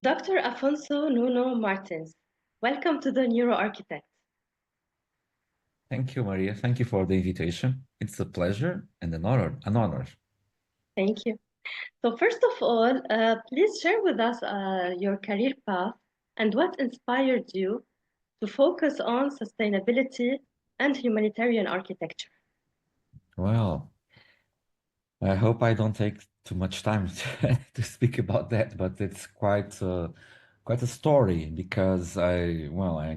Dr. Afonso Nuno Martins, welcome to the Neuroarchitect. Thank you, Maria. Thank you for the invitation. It's a pleasure and an honor. An honor. Thank you. So, first of all, please share with us your career path and what inspired you to focus on sustainability and humanitarian architecture. Well, I hope I don't take too much time to speak about that, but it's quite a story because I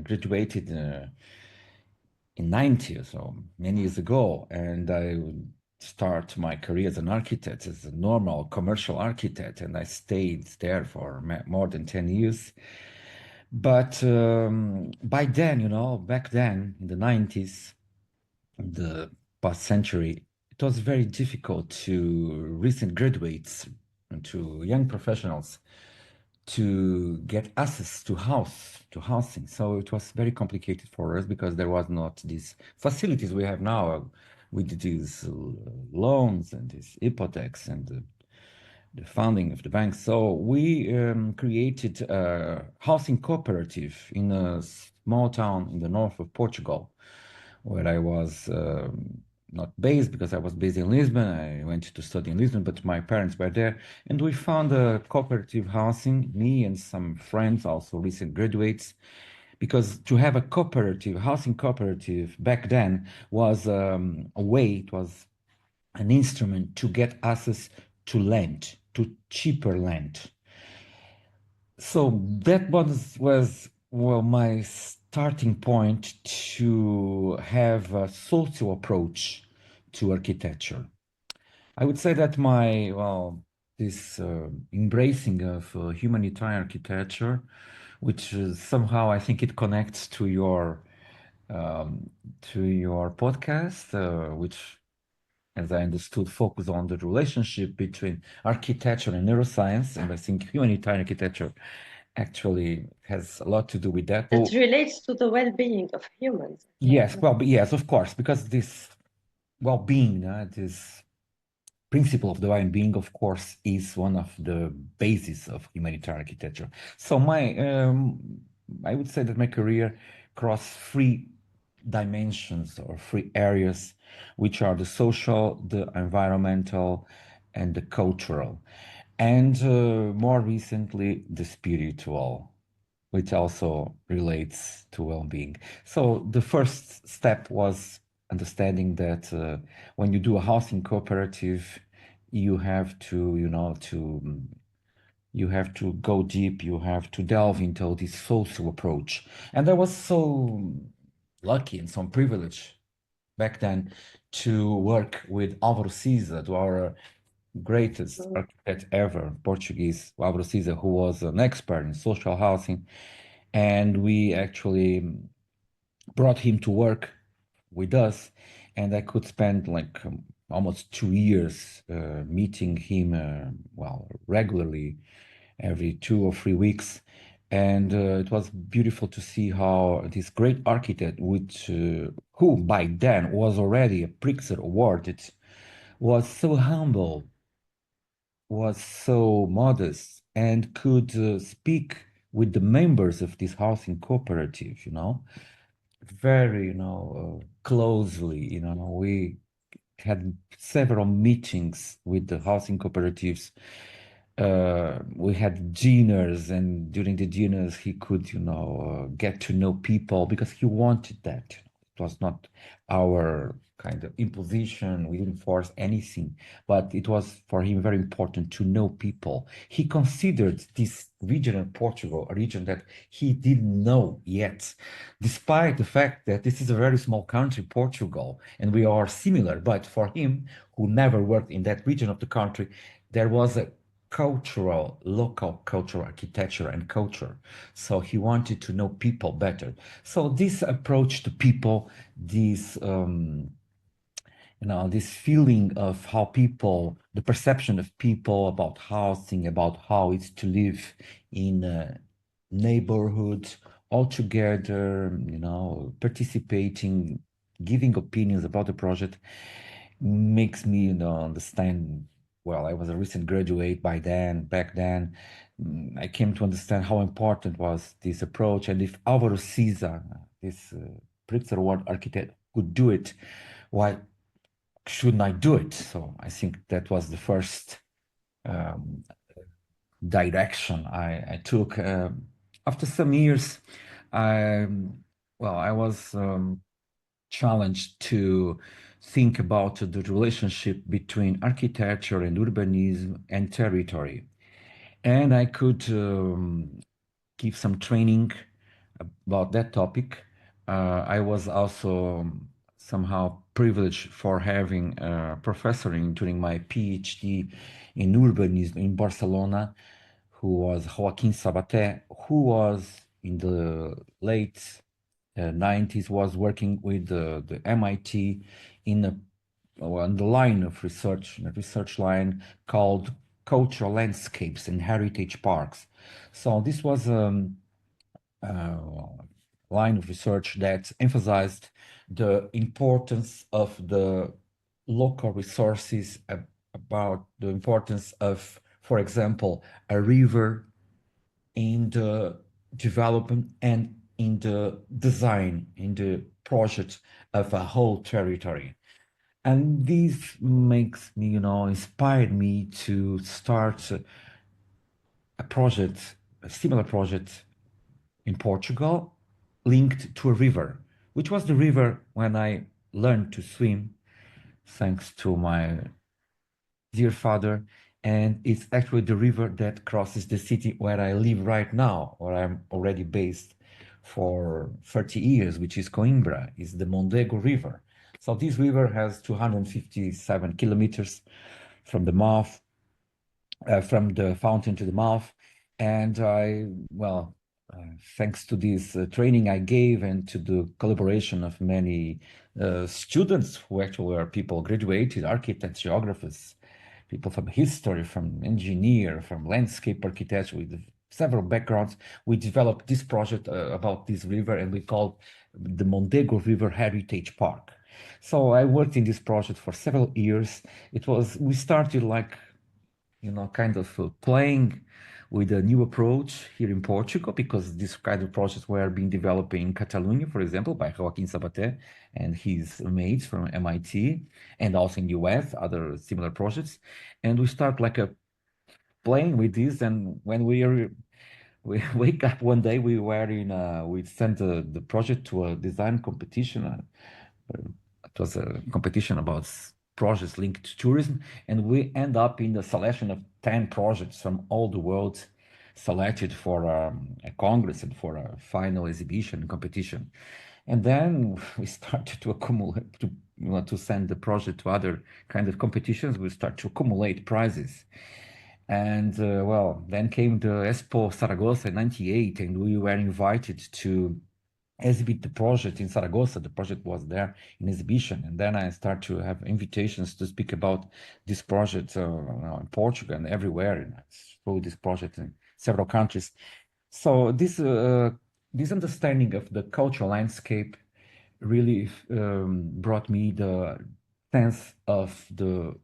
graduated in 90, so many years ago, and I would start my career as an architect, as a normal commercial architect, and I stayed there for more than 10 years. But by then, back then in the 90s, the past century, it was very difficult to recent graduates and to young professionals to get access to housing. So it was very complicated for us because there was not these facilities we have now with these loans and these hypothecs and the funding of the banks. So we created a housing cooperative in a small town in the north of Portugal, where I was not based because I was based in Lisbon. I went to study in Lisbon, but my parents were there. And we found a cooperative housing, me and some friends, also recent graduates, because to have a cooperative, housing cooperative back then was a way, it was an instrument to get access to land, to cheaper land. So that was well my starting point to have a social approach to architecture. I would say that my this embracing of humanitarian architecture, which is somehow I think it connects um, to your podcast, which, as I understood, focus on the relationship between architecture and neuroscience, and I think humanitarian architecture actually has a lot to do with that. It relates to the well being of humans. Yes, well, yes, of course, because this well-being, this principle of divine being, of course, is one of the bases of humanitarian architecture. So I would say that my career crossed three dimensions or three areas, which are the social, the environmental, and the cultural, and more recently, the spiritual, which also relates to well-being. So the first step was understanding that when you do a housing cooperative, you have to, you have to go deep, you have to delve into this social approach. And I was so lucky and so privileged back then to work with Álvaro Siza, to our greatest architect ever, Portuguese, Álvaro Siza, who was an expert in social housing. And we actually brought him to work with us, and I could spend like almost 2 years meeting him, regularly every 2 or 3 weeks. And it was beautiful to see how this great architect, which who by then was already a Pritzker awarded, was so humble, was so modest, and could speak with the members of this housing cooperative, very, closely. We had several meetings with the housing cooperatives. We had dinners, and during the dinners, he could, get to know people because he wanted that. It was not our kind of imposition. We didn't force anything, but it was for him very important to know people. He considered this region of Portugal a region that he didn't know yet, despite the fact that this is a very small country, Portugal, and we are similar. But for him, who never worked in that region of the country, there was a local cultural architecture and culture. So he wanted to know people better. So this approach to people, this feeling of how people, the perception of people about housing, about how it's to live in a neighborhood all together, participating, giving opinions about the project, makes me, understand well, I was a recent graduate back then, I came to understand how important was this approach. And if Álvaro Siza, this Pritzker Award architect, could do it, why shouldn't I do it? So I think that was the first um, direction I took. After some years, I, I was challenged to think about the relationship between architecture and urbanism and territory. And I could give some training about that topic. I was also somehow privileged for having a professor during my Ph.D. in urbanism in Barcelona, who was Joaquim Sabaté, who was in the late 90s, was working with the MIT in on the line of research, a research line called Cultural Landscapes and Heritage Parks. So this was uh, line of research that emphasized the importance of the local resources, about the importance of, for example, a river in the development and in the design, in the project of a whole territory. And this makes me, inspired me to start a project, a similar project in Portugal, linked to a river, which was the river when I learned to swim, thanks to my dear father. And it's actually the river that crosses the city where I live right now, where I'm already based for 30 years, which is Coimbra, is the Mondego River. So this river has 257 kilometers from the mouth, from the fountain to the mouth. And thanks to this training I gave and to the collaboration of many students who actually are people graduated, architects, geographers, people from history, from engineer, from landscape architecture with several backgrounds, we developed this project about this river, and we called the Mondego River Heritage Park. So I worked in this project for several years. We started like kind of playing with a new approach here in Portugal, because this kind of projects were being developed in Catalonia, for example, by Joaquim Sabaté and his mates from MIT, and also in the US, other similar projects. And we start like a playing with this, and when we wake up one day, we sent the project to a design competition. It was a competition about projects linked to tourism, and we end up in the selection of 10 projects from all the world, selected for a congress and for a final exhibition competition. And then we started to accumulate, to send the project to other kind of competitions. We start to accumulate prizes. And then came the Expo Saragossa in 98, and we were invited to exhibit the project in Saragossa. The project was there in exhibition, and then I start to have invitations to speak about this project in Portugal and everywhere, and I show this project in several countries. So this understanding of the cultural landscape really brought me the sense of the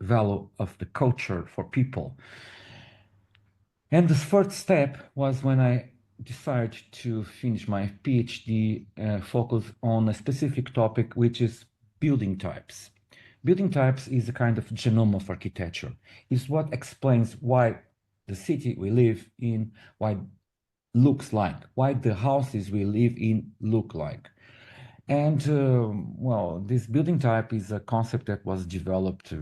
value of the culture for people. And the first step was when I decided to finish my PhD, focus on a specific topic, which is building types. Building types is a kind of genome of architecture. It's what explains why the city we live in, why looks like, why the houses we live in look like. And this building type is a concept that was developed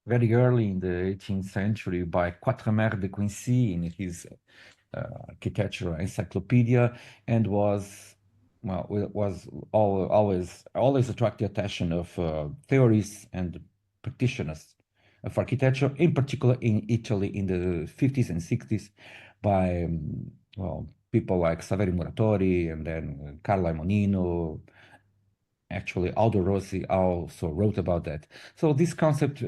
very early in the 18th century by Quatremer de Quincy in his architectural encyclopedia, and always attract the attention of theorists and practitioners of architecture, in particular in Italy in the 50s and 60s, by people like Saverio Muratori and then Carlo Monino. Actually, Aldo Rossi also wrote about that. So this concept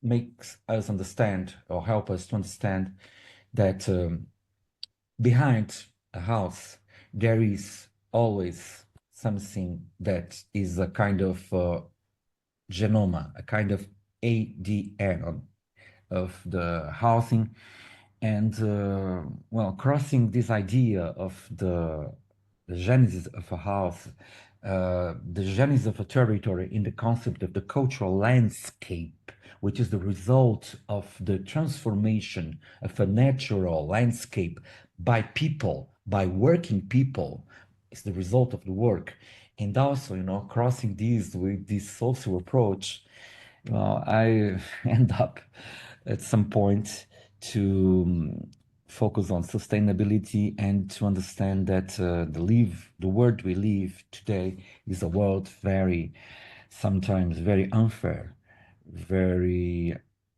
makes us understand, or help us to understand, that behind a house there is always something that is a kind of genoma, a kind of ADN of the housing, and well, crossing this idea of the genesis of a house, the genesis of a territory in the concept of the cultural landscape, which is the result of the transformation of a natural landscape by people, by working people. It's the result of the work. And also, crossing these with this social approach, well, I end up at some point to focus on sustainability and to understand that the world we live today is a world sometimes very unfair, very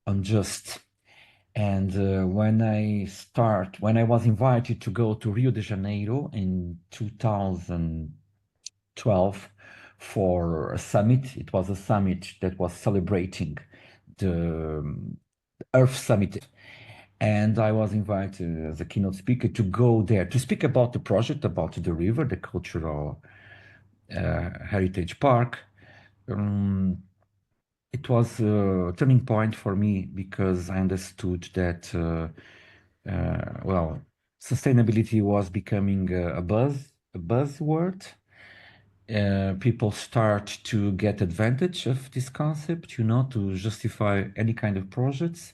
unjust. And when I was invited to go to Rio de Janeiro in 2012 for a summit, it was a summit that was celebrating the Earth Summit. And I was invited as a keynote speaker to go there to speak about the project, about the river, the cultural heritage park. It was a turning point for me because I understood that, well, sustainability was becoming a buzzword. People start to get advantage of this concept, to justify any kind of projects.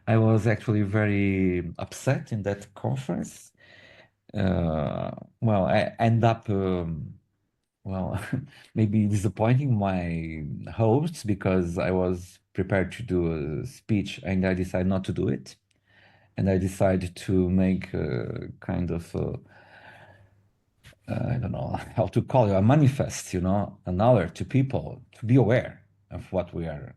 I was actually very upset in that conference. Well, I end up, well, maybe disappointing my hosts because I was prepared to do a speech and I decided not to do it. And I decided to make a kind of, I don't know how to call it, a manifest, an alert to people to be aware of what we are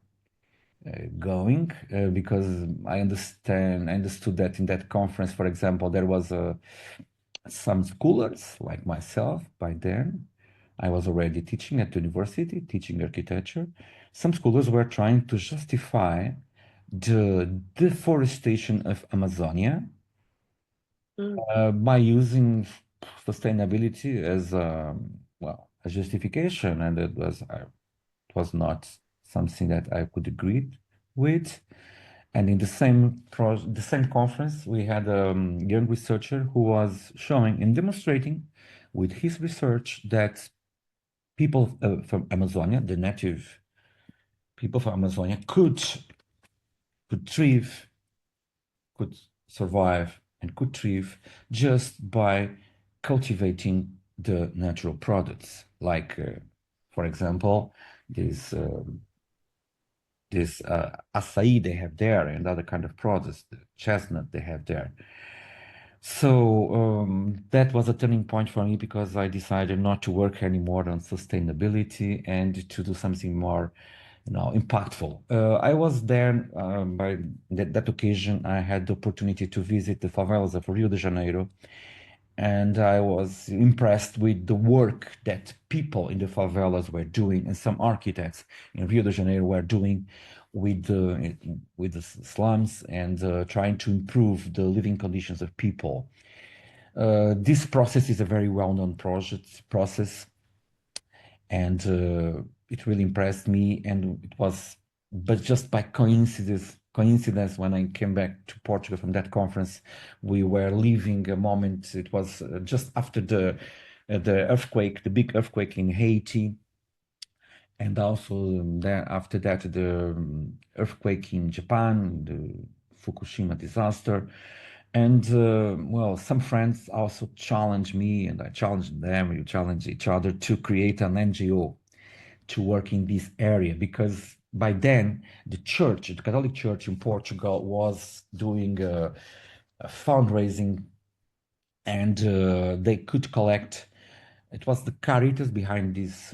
going, because I understood that in that conference, for example, there was some scholars like myself by then. I was already teaching at the university, teaching architecture. Some scholars were trying to justify the deforestation of Amazonia by using sustainability as well, a justification, and it was not something that I could agree with. And in the same conference, we had a young researcher who was showing and demonstrating with his research that people from Amazonia, the native people from Amazonia, could thrive, could survive, and could thrive just by cultivating the natural products, like, for example, this acai they have there and other kind of products, the chestnut they have there. So that was a turning point for me because I decided not to work anymore on sustainability and to do something more, impactful. I was there by that occasion. I had the opportunity to visit the favelas of Rio de Janeiro, and I was impressed with the work that people in the favelas were doing, and some architects in Rio de Janeiro were doing with the slums and trying to improve the living conditions of people. This process is a very well-known process, and it really impressed me. And it was, but just by coincidence, when I came back to Portugal from that conference, we were living a moment. It was just after the earthquake, the big earthquake in Haiti, and also then after that the earthquake in Japan, the Fukushima disaster. And well, some friends also challenged me, and I challenged them. We challenged each other to create an NGO to work in this area, because by then the Catholic Church in Portugal was doing a fundraising, and they could collect. It was the Caritas behind this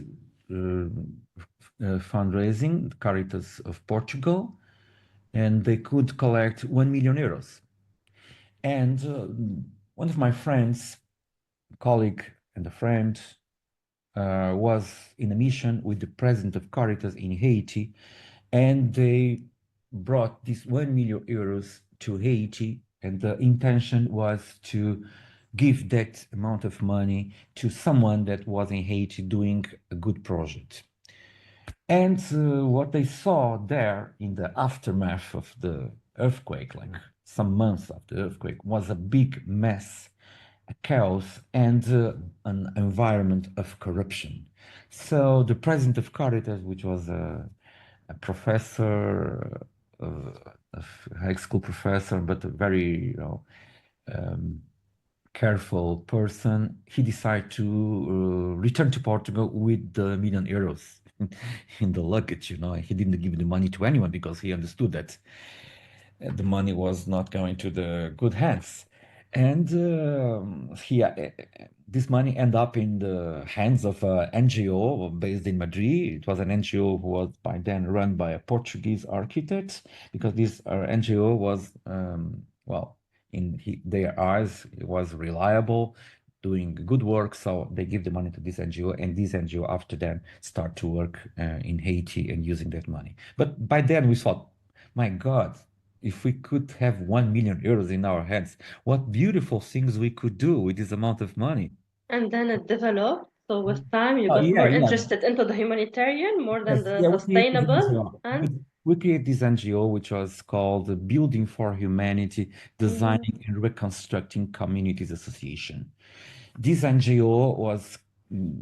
fundraising, Caritas of Portugal, and they could collect 1 million euros. And one of my friends, colleague and a friend, was in a mission with the president of Caritas in Haiti, and they brought this 1 million euros to Haiti, and the intention was to give that amount of money to someone that was in Haiti doing a good project. And what they saw there in the aftermath of the earthquake, like some months after the earthquake, was a big mess, a chaos, and an environment of corruption. So the president of Caritas, which was a professor, a high school professor, but a very, um, careful person, he decided to return to Portugal with the million euros in the luggage. He didn't give the money to anyone because he understood that the money was not going to the good hands. And this money ended up in the hands of an NGO based in Madrid. It was an NGO who was by then run by a Portuguese architect, because this NGO was, well, their eyes, it was reliable, doing good work. So they give the money to this NGO, and this NGO after then start to work in Haiti and using that money. But by then we thought, my God, if we could have 1 million euros in our hands, what beautiful things we could do with this amount of money. And then it developed. So with time, you Oh, got yeah, more yeah. interested into the humanitarian more than Yes, the yeah, we created this sustainable. NGO. And We created this NGO, which was called the Building for Humanity, mhm. Designing and Reconstructing Communities Association. This NGO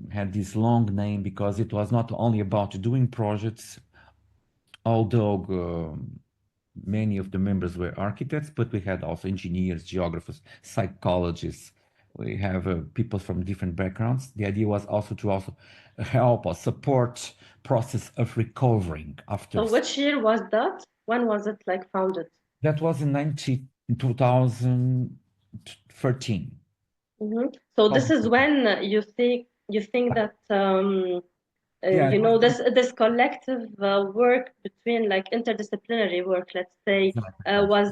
had this long name because it was not only about doing projects, although many of the members were architects, but we had also engineers, geographers, psychologists. We have people from different backgrounds. The idea was also to help or support process of recovering after. So which year was that? When was it like founded? That was in 2013. So this is when you think that Yeah, it was this collective work between like interdisciplinary work, let's say, exactly. was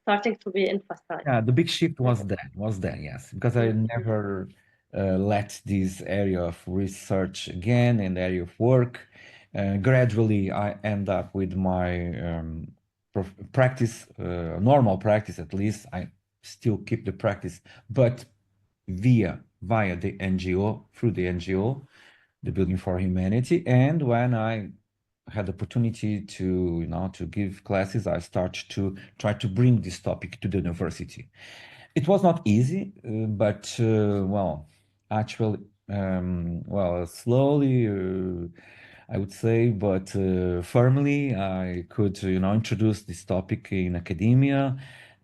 starting to be emphasized. Yeah, the big shift Mhm, was then, yes, because I mhm. never let this area of research again and area of work. Gradually, I end up with my practice, normal practice at least. I still keep the practice, but via the NGO, through the NGO, the Building for Humanity. And when I had the opportunity to give classes, I started to try to bring this topic to the university. It was not easy, but well, actually, well, slowly, I would say, but firmly, I could, introduce this topic in academia.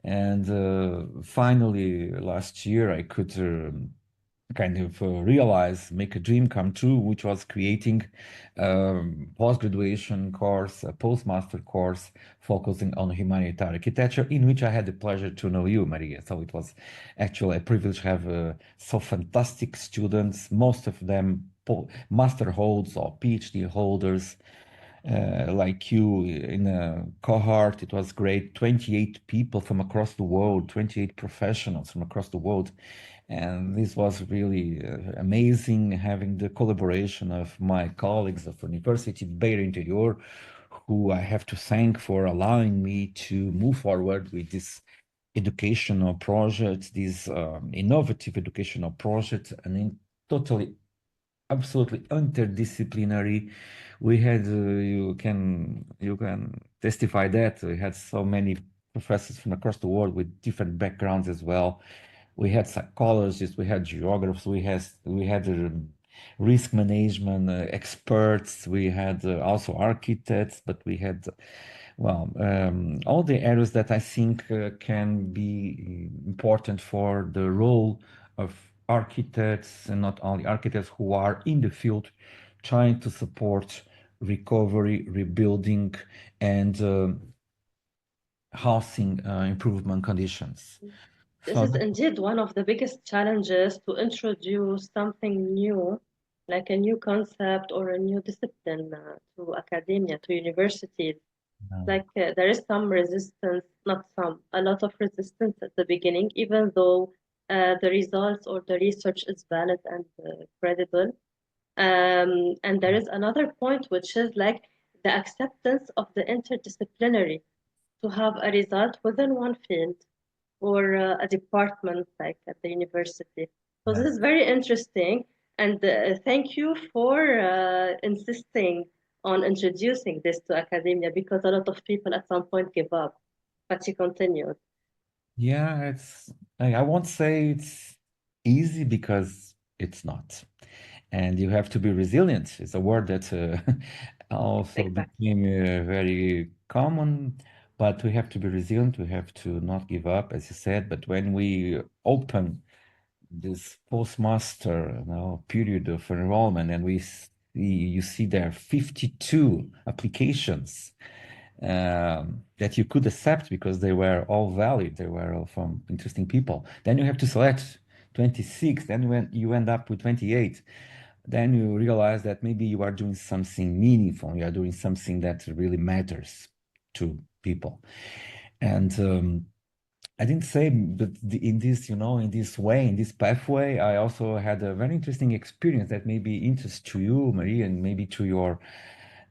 And finally, last year, I could kind of realize, make a dream come true, which was creating post-graduation course, a postmaster course focusing on humanitarian architecture, in which I had the pleasure to know you, Maria. So it was actually a privilege to have so fantastic students, most of them master holds or PhD holders, like you in a cohort. It was great. 28 people from across the world, 28 professionals from across the world. And this was really amazing, having the collaboration of my colleagues of University of Beira Interior, who I have to thank for allowing me to move forward with this educational project, this innovative educational project, and totally absolutely interdisciplinary. We had you can testify that we had so many professors from across the world with different backgrounds as well. We had psychologists, we had geographers, we had risk management experts, we had also architects, but we had, well, all the areas that I think can be important for the role of architects, and not only architects who are in the field trying to support recovery, rebuilding, and housing improvement conditions. This So is indeed one of the biggest challenges to introduce something new, like a new concept or a new discipline to academia, to universities. Like there is some resistance, not some, a lot of resistance at the beginning, even though the results or the research is valid and credible. And there is another point, which is like the acceptance of the interdisciplinary to have a result within one field or a department like at the university. So this yeah. is very interesting. And thank you for insisting on introducing this to academia because a lot of people at some point give up, but you continued. Yeah, I won't say it's easy because it's not. And you have to be resilient. It's a word that also Exactly. became very common, but we have to be resilient. We have to not give up, as you said. But when we open this postmaster, period of enrollment, and you see there are 52 applications that you could accept because they were all valid, they were all from interesting people. Then you have to select 26, then when you end up with 28, then you realize that maybe you are doing something meaningful, you are doing something that really matters to people. And I didn't say, but in this, in this way, in this pathway, I also had a very interesting experience that may be interest to you, Maria, and maybe to your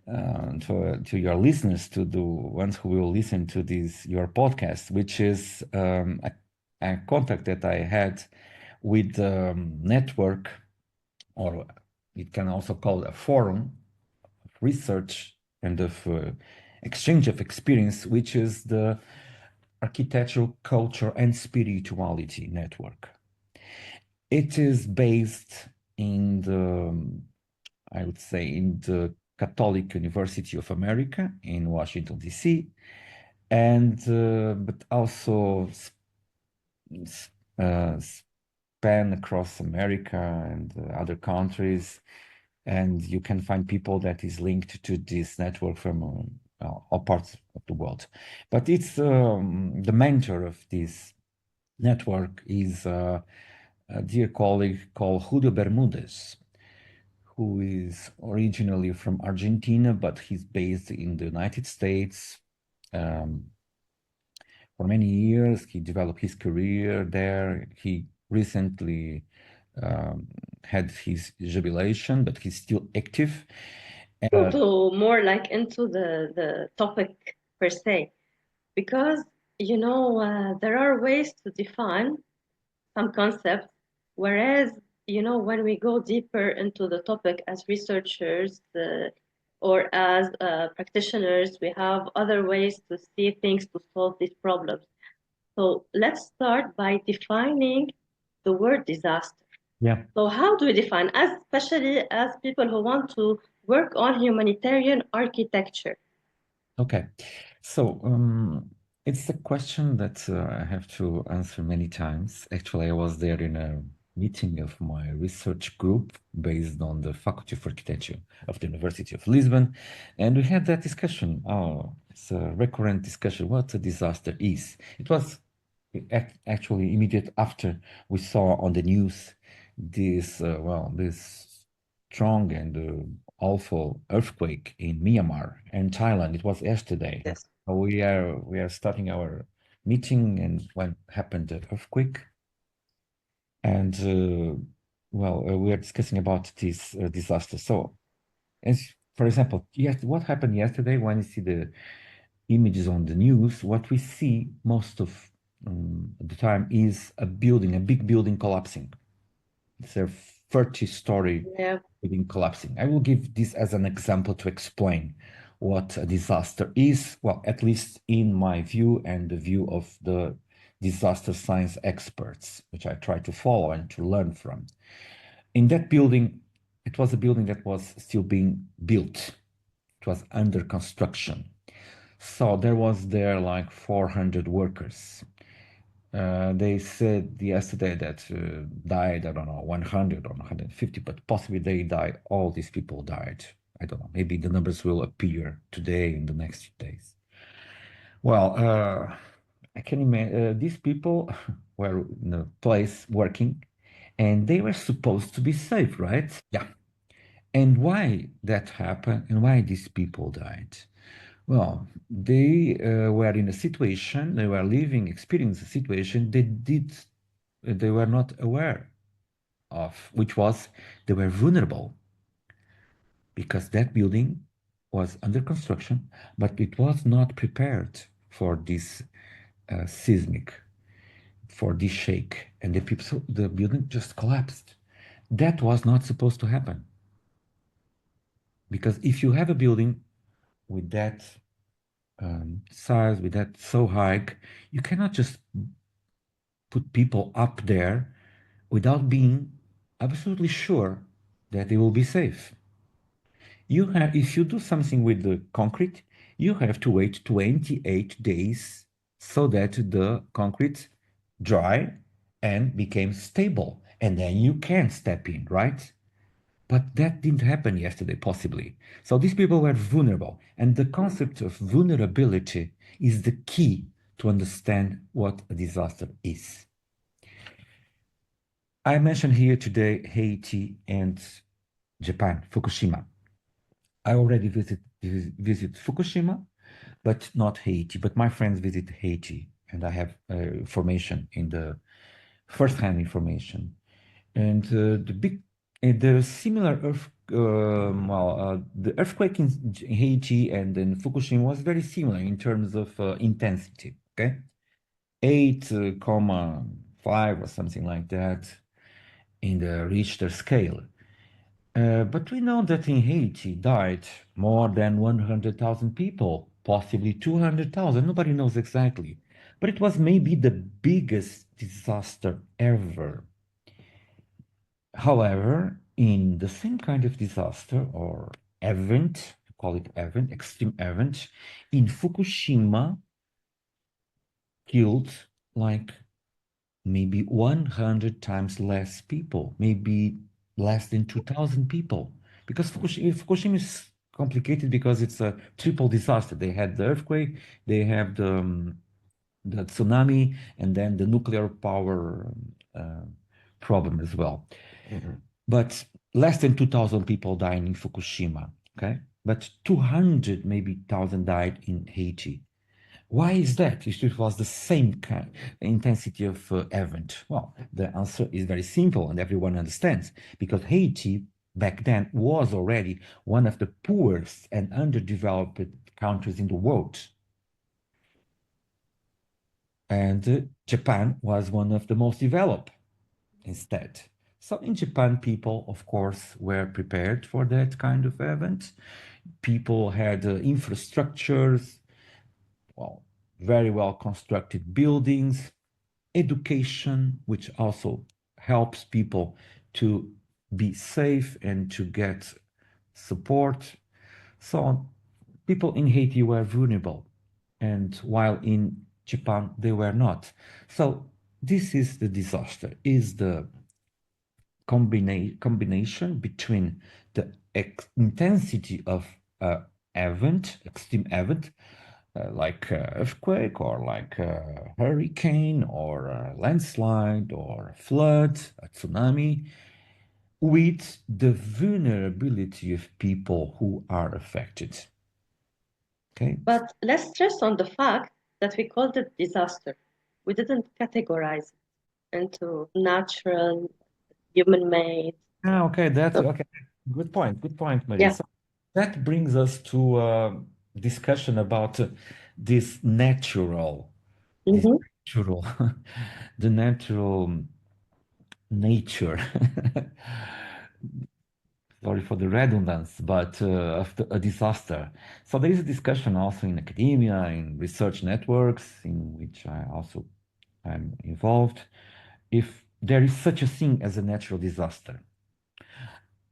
listeners, to the ones who will listen to your podcast, which is a contact that I had with network, or it can also call a forum of research and of exchange of experience, which is the Architectural Culture and Spirituality Network. It is based in I would say, in the Catholic University of America in Washington, D.C., and but also span across America and other countries. And you can find people that is linked to this network from all parts of the world. But it's the mentor of this network is a dear colleague called Julio Bermudez, who is originally from Argentina, but he's based in the United States. For many years, he developed his career there. He recently had his jubilation, but he's still active. To more like into the topic per se, because there are ways to define some concepts, whereas when we go deeper into the topic as researchers or as practitioners, we have other ways to see things to solve these problems. So let's start by defining the word disaster. Yeah. So how do we define, especially as people who want to work on humanitarian architecture? Okay. So it's a question that I have to answer many times. Actually, I was there in a meeting of my research group based on the Faculty of Architecture of the University of Lisbon, and we had that discussion. Oh, it's a recurrent discussion, what a disaster is. It was actually immediate after we saw on the news this strong and awful earthquake in Myanmar and Thailand. It was yesterday. Yes. We are starting our meeting, and when happened the earthquake, and we are discussing about this disaster. So, as for example, yes, what happened yesterday? When you see the images on the news, what we see most of the time is a big building collapsing. It's a 30-story Yeah. building collapsing. I will give this as an example to explain what a disaster is, well, at least in my view and the view of the disaster science experts, which I try to follow and to learn from. In that building, it was a building that was still being built. It was under construction. So there was there like 400 workers. They said yesterday that died, I don't know, 100 or 150, but possibly they died. All these people died. I don't know. Maybe the numbers will appear today in the next few days. Well, I can imagine these people were in a place working, and they were supposed to be safe, right? Yeah. And why that happened and why these people died? Well, they were in a situation, they were living, experiencing a situation they were not aware of, which was they were vulnerable because that building was under construction, but it was not prepared for this seismic, for this shake, and the building just collapsed. That was not supposed to happen. Because if you have a building with that size, with that so high, you cannot just put people up there without being absolutely sure that they will be safe. You have, if you do something with the concrete, you have to wait 28 days so that the concrete dry and became stable, and then you can step in, right? But that didn't happen yesterday, possibly. So these people were vulnerable, and the concept of vulnerability is the key to understand what a disaster is. I mentioned here today Haiti and Japan, Fukushima. I already visit Fukushima, but not Haiti. But my friends visit Haiti, and I have information in the first-hand information. And the similar the earthquake in Haiti and in Fukushima was very similar in terms of intensity. Okay, 8,5 or something like that in the Richter scale. But we know that in Haiti died more than 100,000 people, possibly 200,000. Nobody knows exactly. But it was maybe the biggest disaster ever. However, in the same kind of disaster or event, call it event, extreme event, in Fukushima killed like maybe 100 times less people, maybe less than 2,000 people. Because Fukushima is complicated because it's a triple disaster. They had the earthquake, they have the tsunami, and then the nuclear power uh, problem as well. But less than 2,000 people died in Fukushima, okay? But 200 maybe thousand died in Haiti. Why is that? If it was the same kind intensity of event? Well, the answer is very simple and everyone understands because Haiti back then was already one of the poorest and underdeveloped countries in the world. And Japan was one of the most developed instead. So in Japan, people, of course, were prepared for that kind of event. People had infrastructures, well, very well constructed buildings, education, which also helps people to be safe and to get support. So people in Haiti were vulnerable, and while in Japan they were not. So this is the disaster, is the combination between the intensity of extreme event, like earthquake or like a hurricane or a landslide or a flood, a tsunami, with the vulnerability of people who are affected. Okay. But let's stress on the fact that we called it disaster. We didn't categorize it into natural, human-made. Okay, that's So, okay. Good point, Maria. yeah. So that brings us to discussion about this natural, this Mm-hmm. natural, the natural nature. Sorry for the redundancy, but of a disaster. So there is a discussion also in academia, in research networks, in which I also am involved, if there is such a thing as a natural disaster.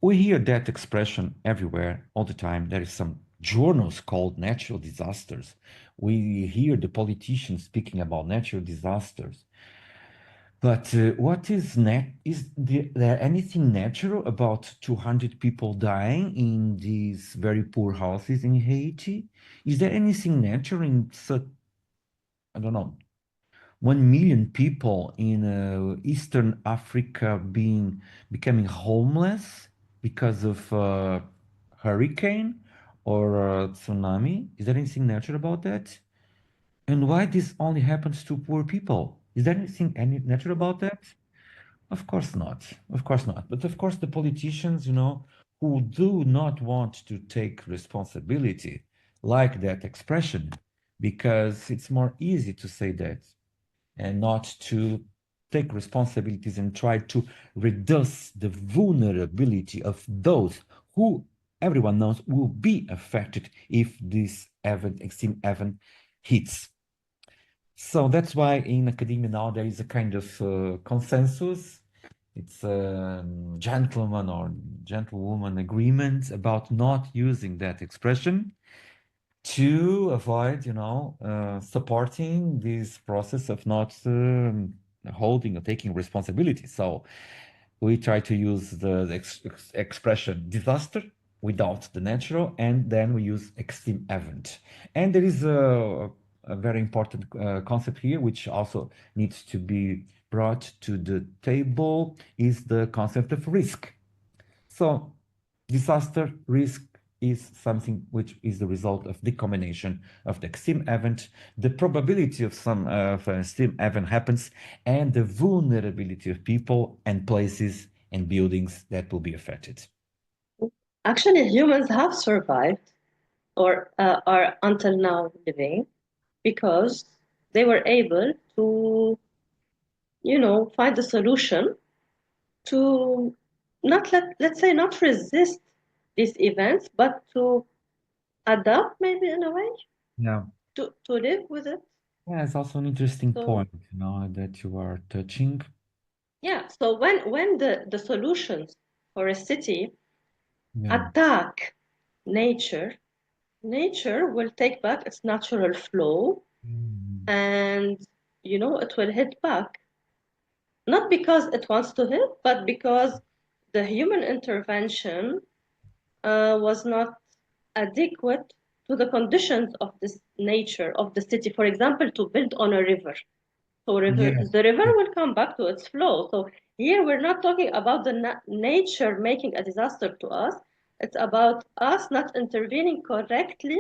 We hear that expression everywhere all the time. There is some journals called natural disasters. We hear the politicians speaking about natural disasters. But what is there anything natural about 200 people dying in these very poor houses in Haiti? Is there anything natural in such, I don't know, 1 million people in Eastern Africa becoming homeless because of hurricane or tsunami? Is there anything natural about that? And why this only happens to poor people? Is there anything any natural about that? Of course not. Of course not. But of course, the politicians, who do not want to take responsibility, like that expression, because it's more easy to say that and not to take responsibilities and try to reduce the vulnerability of those who everyone knows will be affected if this extreme event hits. So that's why in academia now there is a kind of consensus. It's a gentleman or gentlewoman agreement about not using that expression to avoid, supporting this process of not holding or taking responsibility. So we try to use the expression disaster without the natural, and then we use extreme event. And there is a very important concept here, which also needs to be brought to the table, is the concept of risk. So disaster risk is something which is the result of the combination of the extreme event, the probability of some of an extreme event happens, and the vulnerability of people and places and buildings that will be affected. Actually, humans have survived or are until now living because they were able to, find a solution to not let's say not resist these events, but to adapt maybe in a way Yeah. to live with it. Yeah, it's also an interesting So point, that you are touching. yeah, so when the solutions for a city Yeah. attack nature, nature will take back its natural flow Mm. and it will hit back. Not because it wants to hit, but because the human intervention was not adequate to the conditions of this nature of the city. For example, to build on a river. So Yeah. the river will come back to its flow. So here we're not talking about the nature making a disaster to us. It's about us not intervening correctly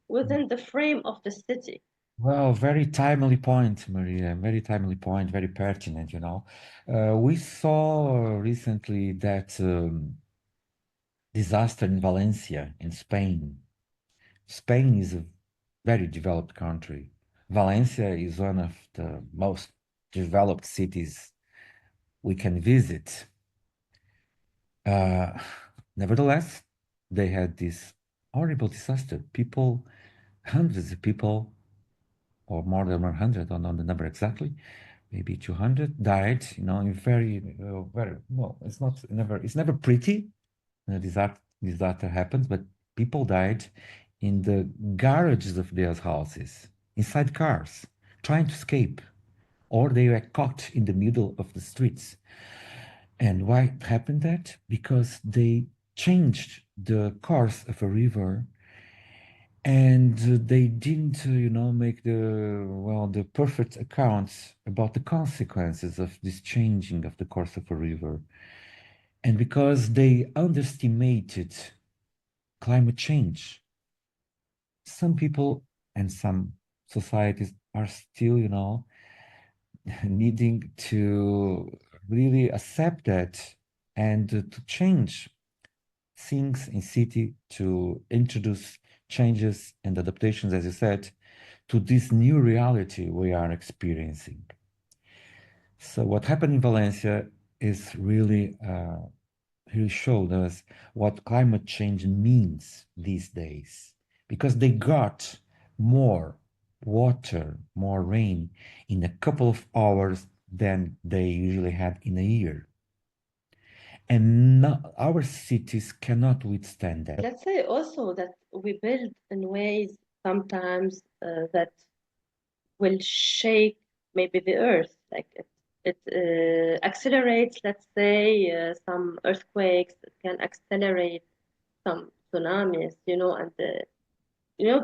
within the frame of the city. Well, very timely point, Maria. Very timely point, very pertinent. We saw recently that disaster in Valencia in Spain. Spain is a very developed country. Valencia is one of the most developed cities we can visit. Uh, Nevertheless, they had this horrible disaster. People, hundreds of people, or more than 100, I don't know the number exactly, maybe 200 died, in very, well, it's never pretty when a disaster happens, but people died in the garages of their houses, inside cars, trying to escape, or they were caught in the middle of the streets. And why happened that? Because they changed the course of a river and they didn't, make the perfect accounts about the consequences of this changing of the course of a river. And because they underestimated climate change, some people and some societies are still, needing to really accept that and to change things in city, to introduce changes and adaptations, as you said, to this new reality we are experiencing. So what happened in Valencia is really showed us what climate change means these days, because they got more water, more rain in a couple of hours than they usually had in a year. And our cities cannot withstand that. Let's say also that we build in ways sometimes that will shake maybe the earth, like it accelerates, let's say, some earthquakes. It can accelerate some tsunamis, and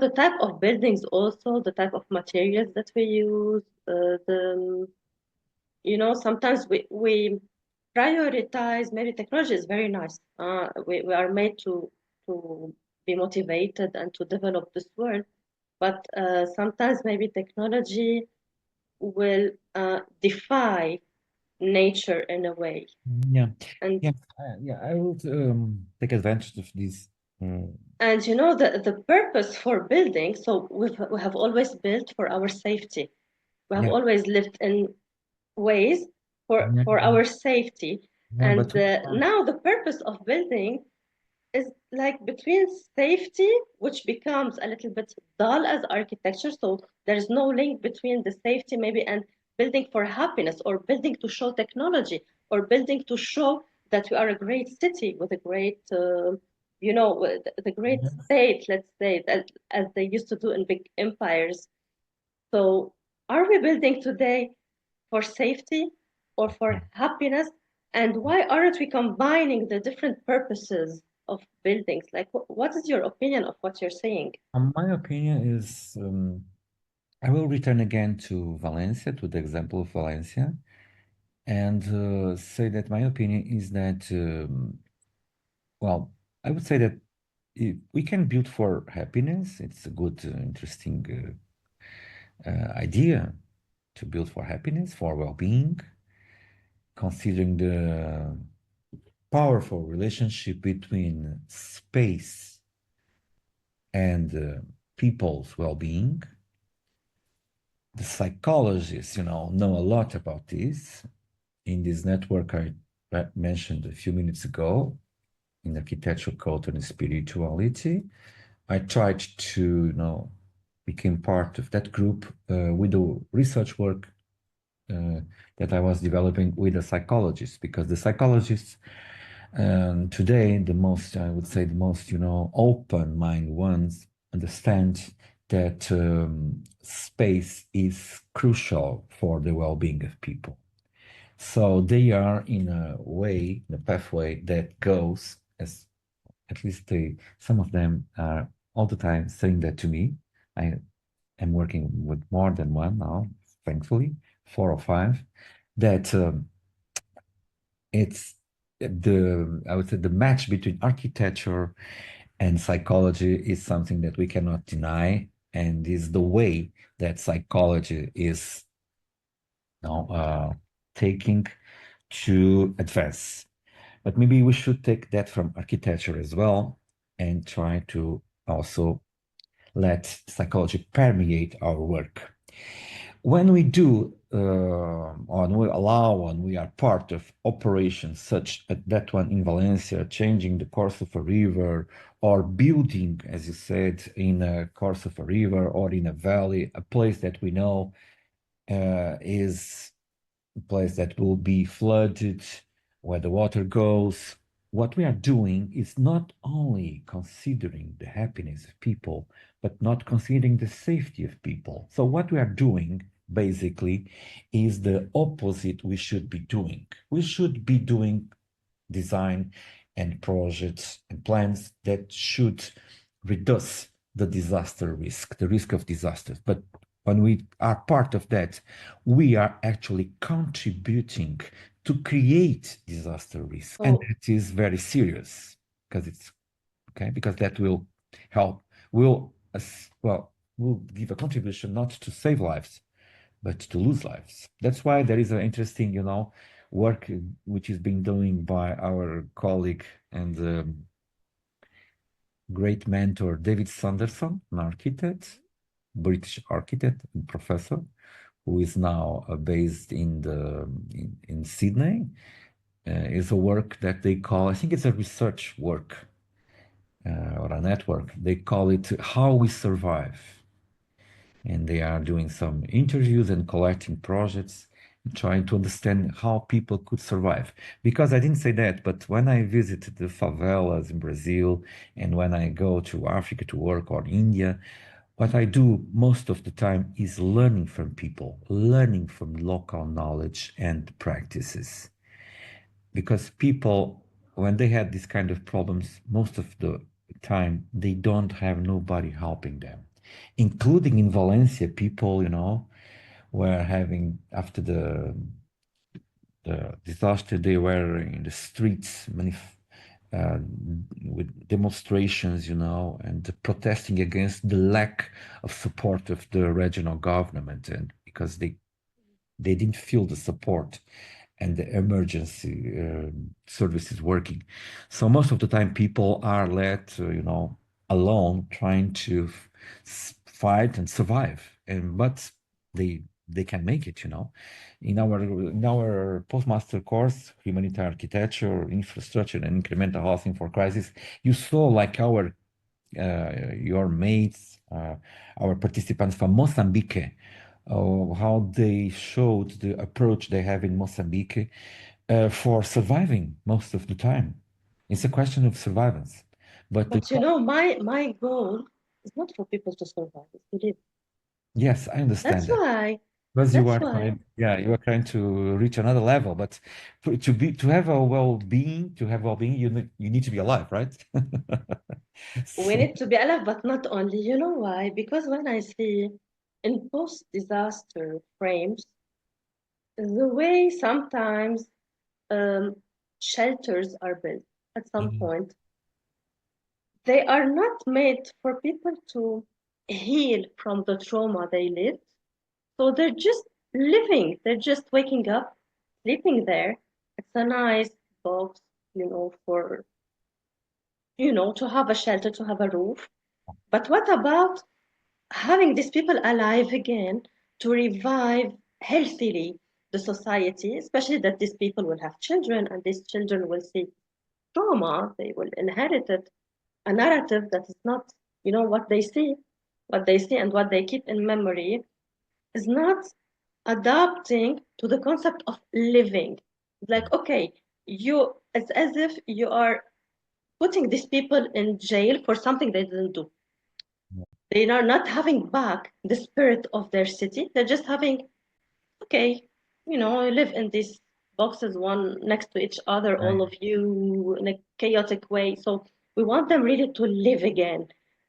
the type of buildings also, the type of materials that we use, sometimes we prioritize. Maybe technology is very nice. We are made to be motivated and to develop this world, but sometimes maybe technology will defy nature in a way. Yeah, And yeah, yeah. I will take advantage of this. and the purpose for building. So we have always built for our safety. We have Yeah, always lived in ways for yeah, our safety. yeah. And But we are, now the purpose of building is like between safety, which becomes a little bit dull as architecture. So there's no link between the safety maybe and building for happiness, or building to show technology, or building to show that we are a great city with a great, the great state, let's say, as they used to do in big empires. So are we building today for safety or for happiness? And why aren't we combining the different purposes of buildings? Like, what is your opinion of what you're saying? My opinion is, I will return again to Valencia, to the example of Valencia, and say that my opinion is that, well, I would say that if we can build for happiness. It's a good, interesting idea to build for happiness, for well-being, considering the powerful relationship between space and people's well-being. The psychologists, know a lot about this. In this network I mentioned a few minutes ago, in architecture, culture, and spirituality, I tried to, become part of that group with the research work that I was developing with the psychologists, because the psychologists today, I would say, the most, open mind ones understand that space is crucial for the well-being of people. So they are in a way, in a pathway that goes, as at least some of them are all the time saying that to me. I am working with more than one now, thankfully, 4 or 5, that it's I would say the match between architecture and psychology is something that we cannot deny, and is the way that psychology is taking to advance. But maybe we should take that from architecture as well and try to also let psychology permeate our work. When we do, or we allow, when we are part of operations such as that one in Valencia, changing the course of a river, or building, as you said, in a course of a river or in a valley, a place that we know is a place that will be flooded, where the water goes. What we are doing is not only considering the happiness of people, but not considering the safety of people. So what we are doing basically is the opposite we should be doing. We should be doing design and projects and plans that should reduce the disaster risk, the risk of disasters. But when we are part of that, we are actually contributing to create disaster risk. And So, that is very serious, because it's okay, because that will help, will, will give a contribution not to save lives, but to lose lives. That's why there is an interesting, work which is being done by our colleague and great mentor, David Sanderson, an architect, British architect and professor, who is now based in Sydney. Is a work that they call, I think it's a research work or a network. They call it How We Survive. And they are doing some interviews and collecting projects, trying to understand how people could survive. Because I didn't say that, but when I visit the favelas in Brazil, and when I go to Africa to work, or India, what I do most of the time is learning from people, learning from local knowledge and practices. Because people, when they had these kind of problems, most of the time, they don't have nobody helping them. Including in Valencia, people, were having, after the disaster, they were in the streets, uh, with demonstrations, and protesting against the lack of support of the regional government, and because they didn't feel the support and the emergency services working. So most of the time, people are let, alone, trying to fight and survive. But they they can make it, you know. In our postmaster course, Humanitarian Architecture, Infrastructure and Incremental Housing for Crisis, you saw like your mates, our participants from Mozambique, how they showed the approach they have in Mozambique for surviving most of the time. It's a question of survivance. But the But you know, my goal is not for people to survive, it's to live. yes, I understand That's that. why, Because you that's are why trying, yeah, you are trying to reach another level, but to have a well-being, you need to be alive, right? we So, need to be alive, but not only. You know why? Because when I see in post-disaster frames, the way sometimes um, shelters are built at some Mhm. point, they are not made for people to heal from the trauma they lived. So they're just living, they're just waking up, sleeping there. It's a nice box, for, to have a shelter, to have a roof. But what about having these people alive again to revive healthily the society, especially that these people will have children and these children will see trauma, they will inherit it, a narrative that is not, what they see and what they keep in memory is not adapting to the concept of living. Like, okay, it's as if you are putting these people in jail for something they didn't do. They are not having back the spirit of their city. They're just having, okay, live in these boxes, one next to each other, all Right. of you, in a chaotic way. So we want them really to live again.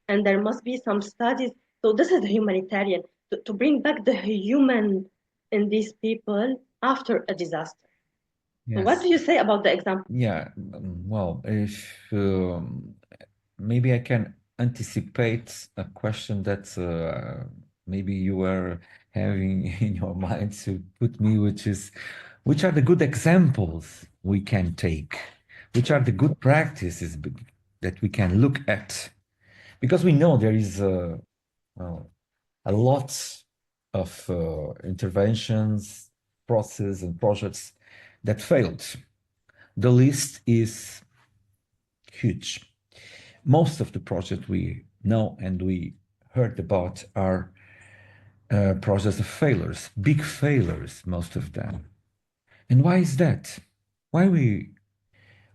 And there must be some studies. So this is the humanitarian, to bring back the human in these people after a disaster. So what Yes. do you say about the example? Yeah. Well, if maybe I can anticipate a question that maybe you were having in your mind to put me, which is, which are the good examples we can take? Which are the good practices that we can look at? Because we know there is well, a lot of interventions, processes, and projects that failed. The list is huge. Most of the projects we know and we heard about are projects of failures, big failures, most of them. And why is that? Why we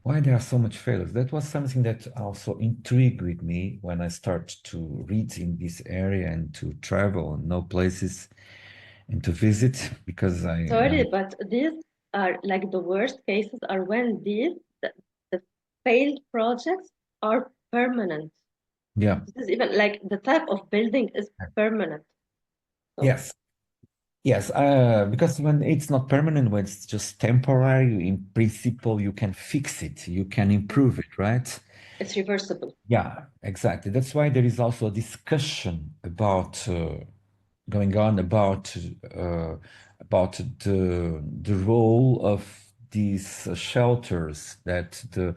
why there are so much failures? That was something that also intrigued with me when I started to read in this area and to travel and know places and to visit because Sorry, but these are like the worst cases are when the failed projects are permanent. yeah, This is even like the type of building is permanent. So yes. Yes, because when it's not permanent, when it's just temporary, in principle, you can fix it, you can improve it, right? it's reversible. Yeah, exactly. That's why there is also a discussion about going on about the role of these shelters. That the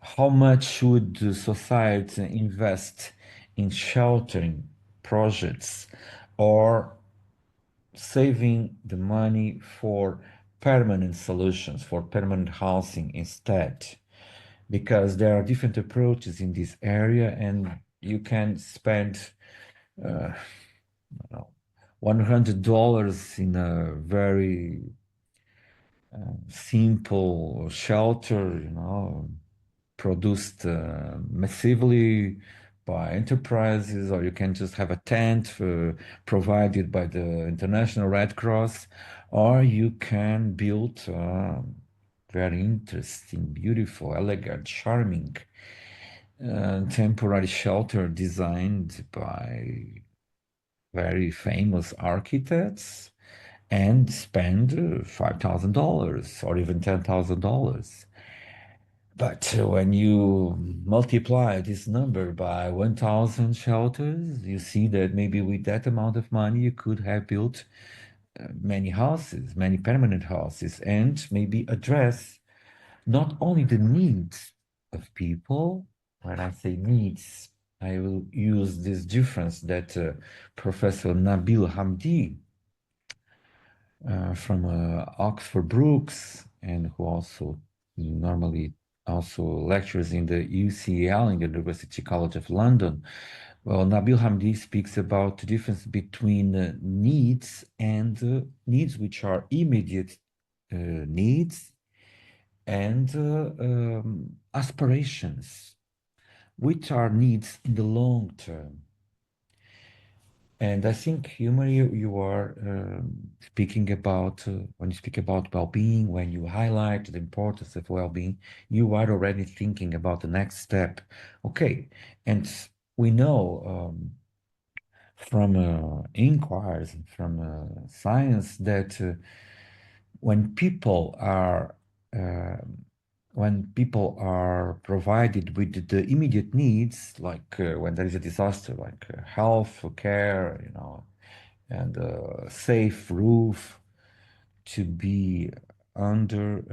how much should the society invest in sheltering projects, or saving the money for permanent solutions, for permanent housing instead, because there are different approaches in this area, and you can spend uh, $100 in a very simple shelter, produced massively by enterprises, or you can just have a tent provided by the International Red Cross, or you can build very interesting, beautiful, elegant, charming temporary shelter designed by very famous architects and spend $5,000 or even $10,000. But when you multiply this number by 1,000 shelters, you see that maybe with that amount of money, you could have built many houses, many permanent houses, and maybe address not only the needs of people. When I say needs, I will use this difference that Professor Nabil Hamdi from Oxford Brookes, and who also normally also lectures in the UCL, in the University College of London. Well, Nabil Hamdi speaks about the difference between needs and needs which are immediate needs and aspirations, which are needs in the long term. And I think, Humor, you are speaking about, when you speak about well-being, when you highlight the importance of well-being, you are already thinking about the next step. Okay, and we know from inquiries and from science that when people are uh, when people are provided with the immediate needs, like when there is a disaster, like health care, and a safe roof to be under,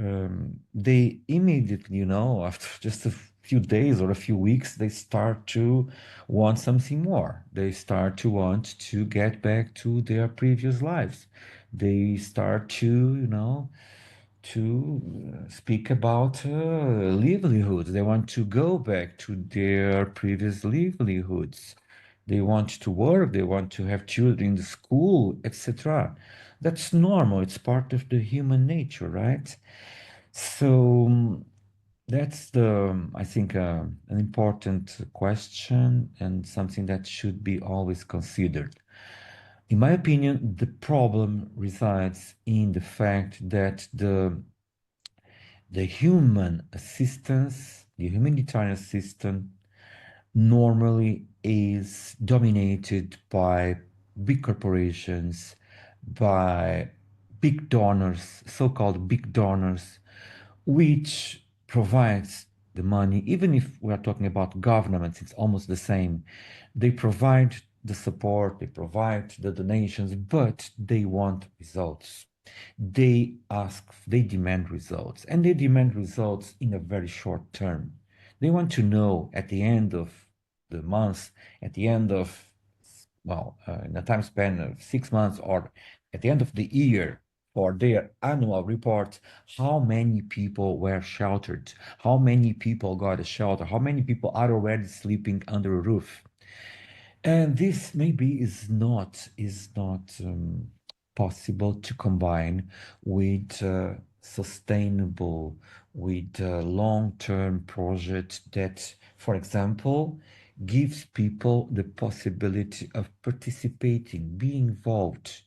they immediately, after just a few days or a few weeks, they start to want something more. They start to want to get back to their previous lives. They start to speak about livelihoods. They want to go back to their previous livelihoods. They want to work, they want to have children in the school, etc. That's normal. It's part of the human nature, right? So that's I think, an important question and something that should be always considered. In my opinion, the problem resides in the fact that the human assistance, the humanitarian system, normally is dominated by big corporations, by big donors, so-called big donors, which provides the money. Even if we are talking about governments, it's almost the same. They provide the support, they provide the donations, but they want results. They demand results, and they demand results in a very short term. They want to know at the end of the month, at the end of, well, in a time span of 6 months, or at the end of the year, for their annual report, how many people were sheltered, how many people got a shelter, how many people are already sleeping under a roof. And this maybe is not possible to combine with sustainable, with long-term project that, for example, gives people the possibility of participating, being involved,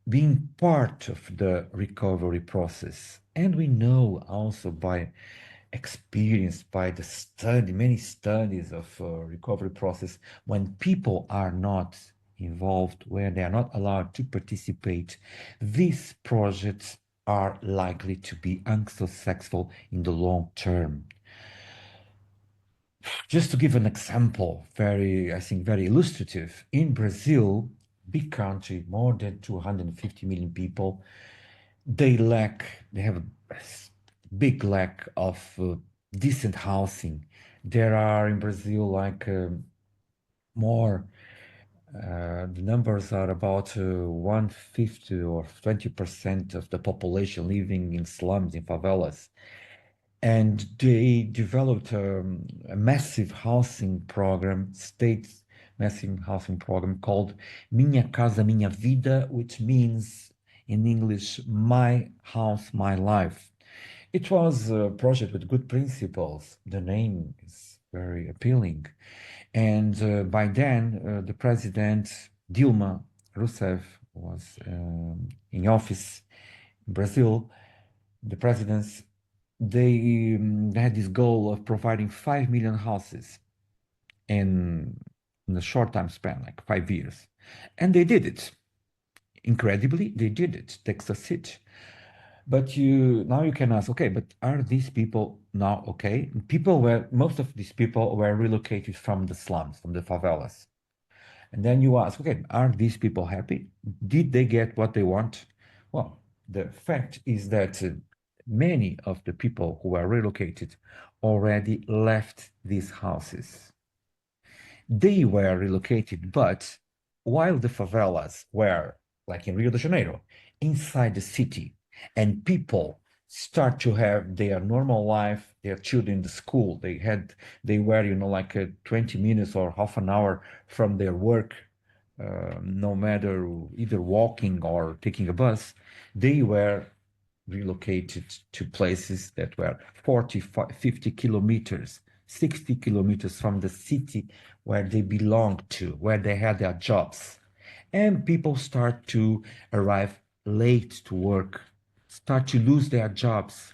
being part of the recovery process. And we know also by experience, by the study, many studies of recovery process, when people are not involved, where they are not allowed to participate, these projects are likely to be unsuccessful in the long term. Just to give an example, I think, very illustrative, in Brazil, big country, more than 250 million people, they have a big lack of decent housing. There are in Brazil like more, the numbers are about 1/5 or 20% of the population living in slums, in favelas. And they developed a massive housing program, state massive housing program called Minha Casa Minha Vida, which means in English, My House, My Life. It was a project with good principles. The name is very appealing. And by then, the president, Dilma Rousseff, was in office in Brazil. The presidents, they had this goal of providing 5 million houses in, in a short time span, like 5 years. And they did it. Incredibly, they did it. They succeeded. But now you can ask, okay, but are these people now okay? Most of these people were relocated from the slums, from the favelas. And then you ask, okay, are these people happy? Did they get what they want? Well, the fact is that many of the people who were relocated already left these houses. They were relocated, but while the favelas were like in Rio de Janeiro, inside the city, and people start to have their normal life, their children in the school. They were, like 20 minutes or half an hour from their work, no matter either walking or taking a bus. They were relocated to places that were 40, 50 kilometers, 60 kilometers from the city where they belonged to, where they had their jobs. And people start to arrive late to work, start to lose their jobs.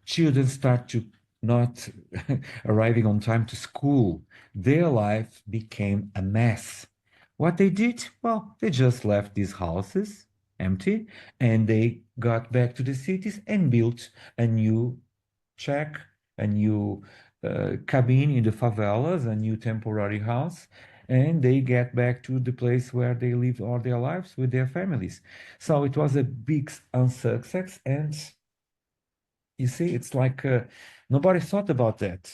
Children start to not arriving on time to school. Their life became a mess. What they did? Well, they just left these houses empty and they got back to the cities and built a new shack, a new cabin in the favelas, a new temporary house, and they get back to the place where they lived all their lives with their families. So it was a big unsuccess, and you see, it's like nobody thought about that.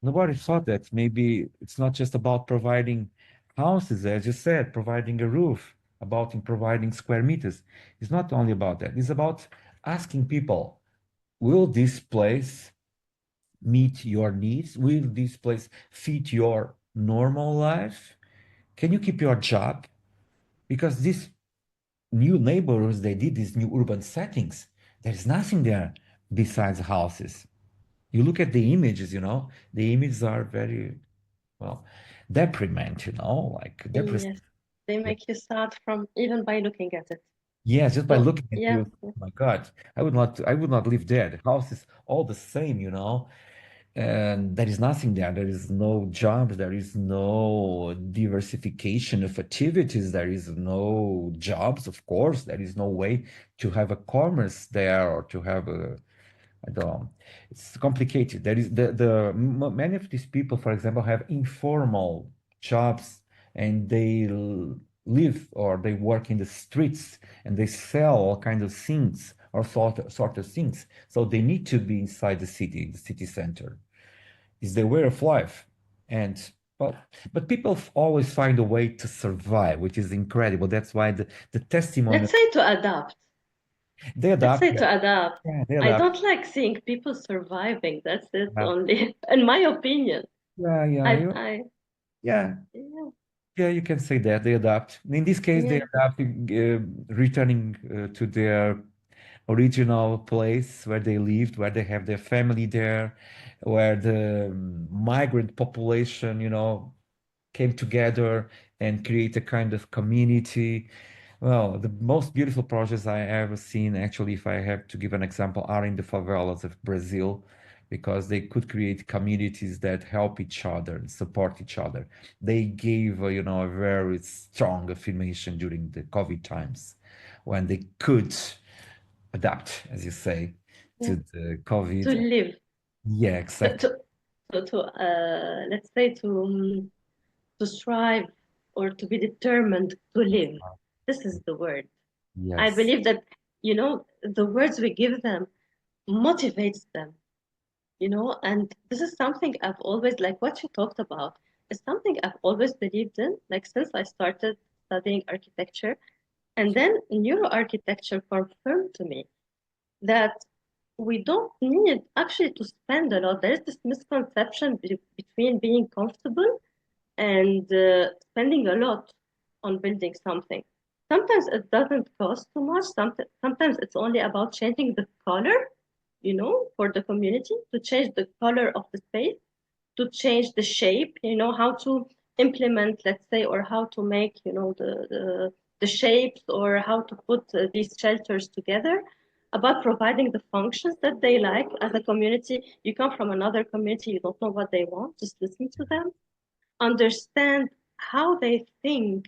Nobody thought that maybe it's not just about providing houses, as you said, providing a roof, about providing square meters. It's not only about that. It's about asking people, will this place meet your needs? Will this place fit your normal life? Can you keep your job? Because these new neighborhoods, they did these new urban settings. There's nothing there besides houses. You look at the images, the images are very, well, deprimant, like depressing. Yes, they make you sad from even by looking at it. Yeah, just by So looking at yeah, you, oh my God, I would not live there. The house is all the same, and there is nothing there. There is no jobs. There is no diversification of activities. There is no jobs, of course. There is no way to have a commerce there or to have a, I don't know. It's complicated. There is many of these people, for example, have informal jobs and they live or they work in the streets and they sell all kinds of things or sort of things. So they need to be inside the city center. It's their way of life. And well, but people always find a way to survive, which is incredible. That's why the testimony let's say to adapt. they Let's adapt. say to adapt. Yeah, they I adapt. don't like seeing people surviving. That's it Yeah, only, in my opinion. yeah, yeah. I, Yeah, yeah, yeah, you can say that they adapt. In this case, they yeah. adapt, returning to their original place where they lived, where they have their family there, where the migrant population, came together and create a kind of community. Well, the most beautiful projects I ever seen, actually, if I have to give an example, are in the favelas of Brazil, because they could create communities that help each other and support each other. They gave, a very strong affirmation during the COVID times when they could adapt, as you say, Yeah. to the To COVID. live, Yeah, to, exactly. to, let's say to strive or to be determined to live. This is the word. I Yes. believe that, the words we give them motivates them, and this is something I've always, like what you talked about, is something I've always believed in, like since I started studying architecture. And then neuroarchitecture confirmed to me that we don't need actually to spend a lot. There's this misconception between being comfortable and spending a lot on building something. Sometimes it doesn't cost too much. Sometimes it's only about changing the color, for the community, to change the color of the space, to change the shape, how to implement, let's say, or how to make, the shapes, or how to put these shelters together, about providing the functions that they like as a community. You come from another community, you don't know what they want, just listen to them, understand how they think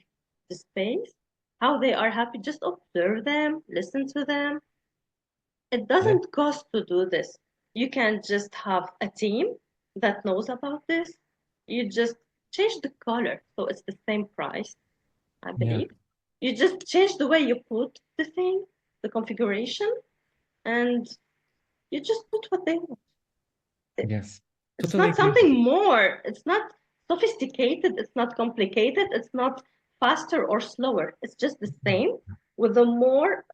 the space, how they are happy, just observe them, listen to them. It Yeah. doesn't cost to do this. You can just have a team that knows about this. You just change the color, so it's the same price, I Yeah. believe. You just change the way you put the thing, the configuration, and you just put what they want. Yes. It's Totally not agree. something more. It's not sophisticated. It's not complicated. It's not faster or slower. It's just the same. with a more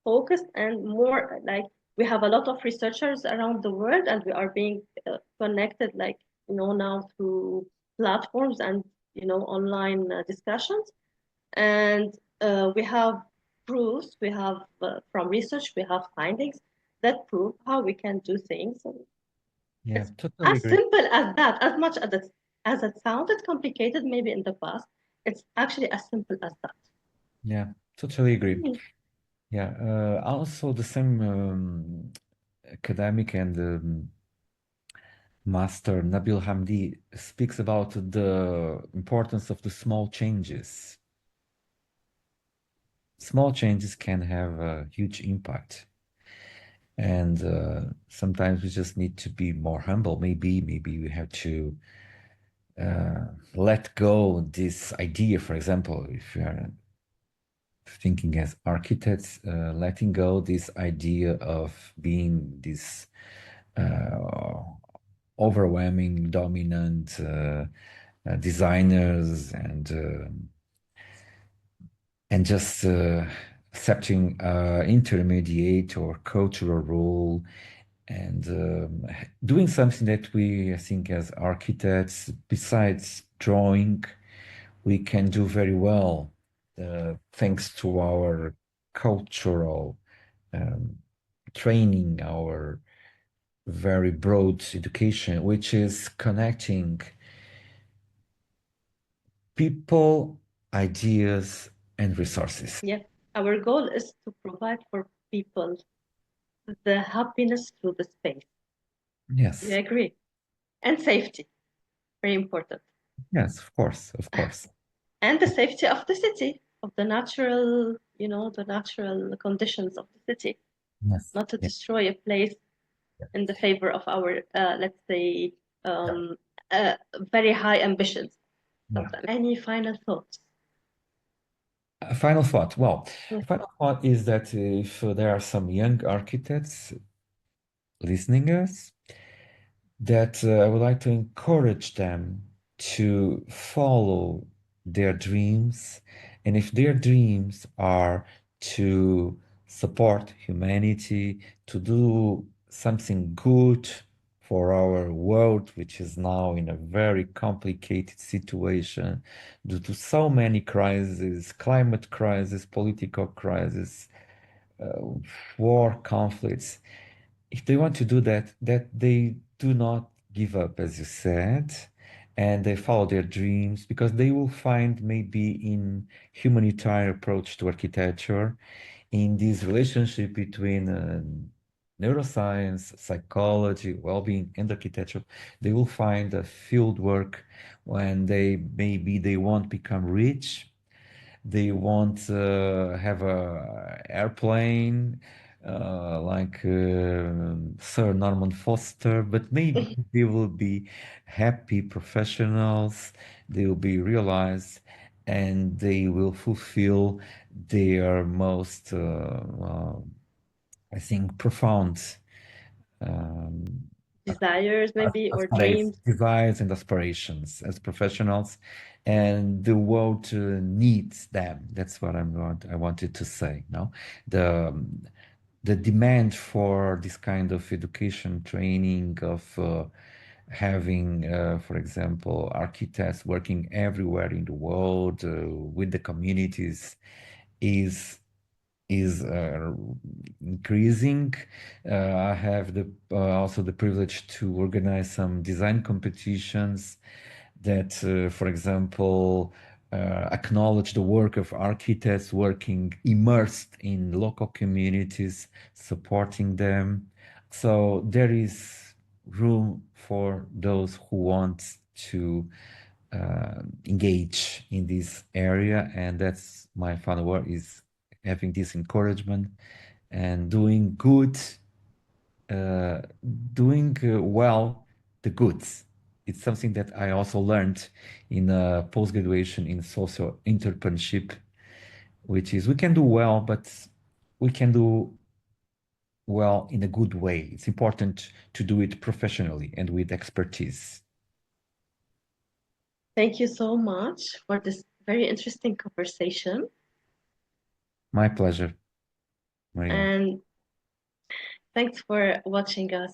focused and more like we have a lot of researchers around the world, and we are being connected, like now through platforms and online discussions, and we have proofs, we have from research, we have findings that prove how we can do things. And Yeah, it's totally as agree. simple as that, as much as it sounded complicated maybe in the past, it's actually as simple as that. Yeah, totally agree. Mm. Yeah, also the same academic and master Nabil Hamdi speaks about the importance of the small changes. Small changes can have a huge impact. And sometimes we just need to be more humble. Maybe we have to let go this idea. For example, if you are thinking as architects, letting go this idea of being this uh, overwhelming, dominant designers and just accepting intermediate or cultural role and doing something that we, I think, as architects, besides drawing, we can do very well, thanks to our cultural um, training, our very broad education, which is connecting people, ideas, and resources. Yeah, our goal is to provide for people the happiness through the space. You Yes, agree? And safety, very important. yes, of course, of course. And the safety of the city, of the natural, the natural conditions of the city, Yes, not to yeah, destroy a place yeah, in the favor of our, let's say, yeah. um, uh, very high ambitions. Yeah. Sometimes. Any final thoughts? A final thought. Well, Yeah. a final thought is that if there are some young architects listening us, that I would like to encourage them to follow their dreams. And if their dreams are to support humanity, to do something good for our world, which is now in a very complicated situation due to so many crises, climate crisis, political crisis, uh, war, conflicts, if they want to do that, that they do not give up, as you said, and they follow their dreams because they will find maybe in humanitarian approach to architecture, in this relationship between neuroscience, psychology, well-being, and architecture, they will find a field work when they won't become rich, they won't have a airplane like Sir Norman Foster, but maybe they will be happy professionals, they will be realized, and they will fulfill their most, I think, profound um, Desires, maybe, or aspirations, dreams. desires and aspirations as professionals, and the world needs them. That's what I wanted to say. No, the the demand for this kind of education training of having, for example, architects working everywhere in the world with the communities is is increasing. I have the also the privilege to organize some design competitions that, for example, acknowledge the work of architects working immersed in local communities, supporting them. So there is room for those who want to engage in this area, and that's my final word is having this encouragement and doing good, uh, doing well the goods. It's something that I also learned in post-graduation in social entrepreneurship, which is we can do well, but we can do well in a good way. It's important to do it professionally and with expertise. Thank you so much for this very interesting conversation. My pleasure, Maria. And thanks for watching us.